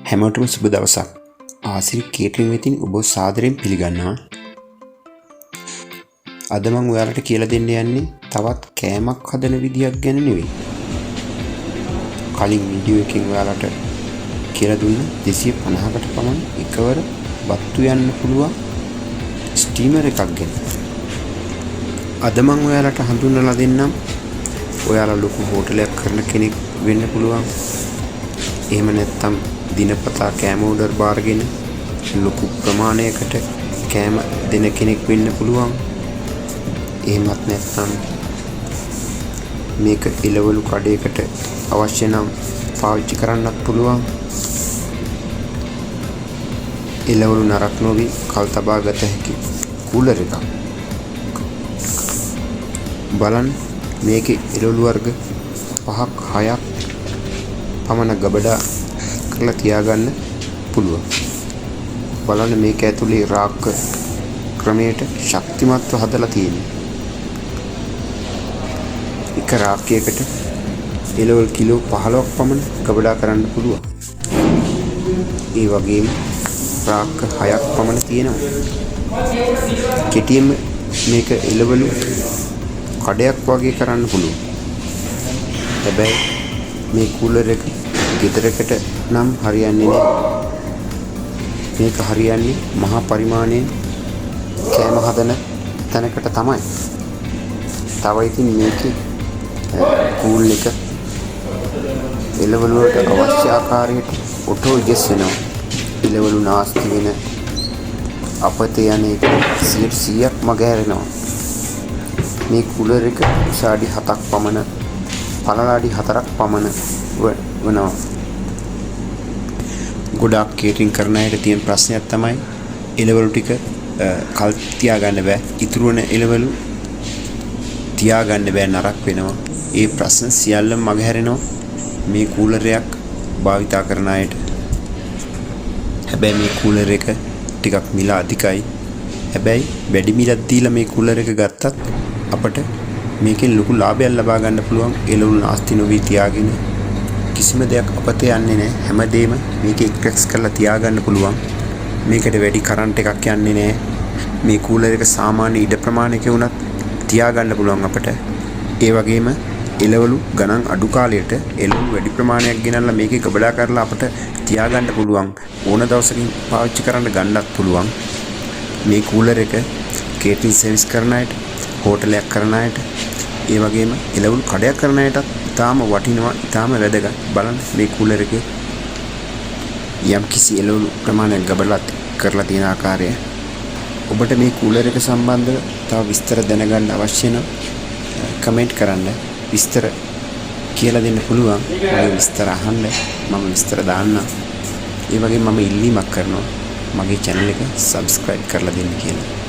හැමෝටම සුබ දවසක්. ආසිරි කේටරින් වෙතින් ඔබ සාදරයෙන් පිළිගන්නවා. අද මම ඔයාලට කියලා දෙන්න යන්නේ තවත් කෑමක් හදන විදියක් ගැන නෙවෙයි. කලින් වීඩියෝ එකකින් ඔයාලට කියලා දුන්න 250කට පමණ එකවර බත්තු යන්න පුළුවන් ස්ටීමර් එකක් ගැන. අද මම ඔයාලට හඳුන්වලා දෙන්නම්. ඔයාලා ලොකු හෝටලයක් කරන කෙනෙක් වෙන්න පුළුවන්. එහෙම නැත්නම් දිනපතා කෑම ඕඩර් බාරගෙන ලොකු ප්‍රමාණයකට කෑම දෙන කෙනෙක් වෙන්න පුළුවන්. එහෙමත් නැත්නම් මේක එළවලු කඩේකට අවශ්‍ය නම් පාවිච්චි කරන්නත් පුළුවන්. එළවලු නරක නොවි කල් තබා ගත හැකි කූලර් එකක්. බලන්න මේකේ එළවලු වර්ග 5ක් 6ක් පමණ ගබඩා කරලා තියාගන්න පුළුවන්. බලන්න මේක ඇතුලේ රාක්ක ක්‍රමයට ශක්තිමත්ව හදලා තියෙනවා. එක රාක්කයකට එළවලු කිලෝ 15ක් පමණ ගබඩා කරන්න පුළුවන්. ඒ වගේම රාක්ක 6ක් පමණ තියෙනවා. කෙටියෙන්ම මේක එළවලු කඩයක් වගේ කරන්න පුළුවන්. හැබැයි මේ කූලර් එක ගෙදරකට නම් හරියන්නේ නැහැ. මේක හරියන්නේ මහා පරිමාණයෙන් කෑම හදන තැනකට තමයි. තව ඉතින් මේකේ කූල් එක එළවලු වලට අවශ්‍ය ආකාරයට ඔටෝ ඇඩ්ජස්ට් වෙනවා. එළවලු නාස්ති වෙන අපතේ යන එක 100ක් මගහැරෙනවා. මේ කූලර් එක උසාඩි 7ක් පමණ පළලාඩි 4ක් පමණ වෙනවා. ගොඩාක් කේටරින් කරන අයට තියෙන ප්‍රශ්නයක් තමයි එළවලු ටික කල් තියාගන්න බෑ. ඉතුරු වෙන එළවලු තියාගන්න බෑ, නරක වෙනවා. ඒ ප්‍රශ්න සියල්ලම මගහැරෙනවා මේ කූලර් එකක් භාවිතා කරන අයට. හැබැයි මේ කූලර් එක ටිකක් මිල අධිකයි. හැබැයි වැඩි මිලක් දීලා මේ කූලර් එක ගත්තත් අපට මේකෙන් ලොකු ලාභයක් ලබා ගන්න පුළුවන්. එළවලු නාස්ති නොවි තියාගෙන කිසිම දෙයක් අපතේ යන්නේ නැහැ. හැමදේම මේකේ එක්ස්ප්‍රෙස් කරලා තියාගන්න පුළුවන්. මේකට වැඩි කරන්ට් එකක් යන්නේ නැහැ. මේ කූලර් එක සාමාන්‍ය ඉඩ ප්‍රමාණයක වුණත් තියාගන්න පුළුවන් අපට. ඒ වගේම එළවලු ගණන් අඩු කාලයට එළවලු වැඩි ප්‍රමාණයක් ගෙනල්ලා මේකේ ගබඩා කරලා අපට තියාගන්න පුළුවන්. ඕන දවසකින් පාවිච්චි කරන්න ගන්නත් පුළුවන්. මේ කූලර් එක කේටරින් සර්විස් කරන අයට, හෝටලයක් කරන අයට, ඒ වගේම එළවලු කඩයක් කරන අයටත් ඉතාම වටිනවා, ඉතාම වැදගත්. බලන්න මේ කූලර් එකේ යම් කිසි එළවලු ප්‍රමාණයක් ගබඩා කරලා තියෙන ආකාරය. ඔබට මේ කූලර් එක සම්බන්ධව තව විස්තර දැනගන්න අවශ්‍ය නම් කමෙන්ට් කරන්න. විස්තර කියලා දෙන්න පුළුවන්. ඔය විස්තර අහන්න මම විස්තර දාන්නම්. ඒ වගේම මම ඉල්ලීමක් කරනවා මගේ channel එක subscribe කරලා දෙන්න කියලා.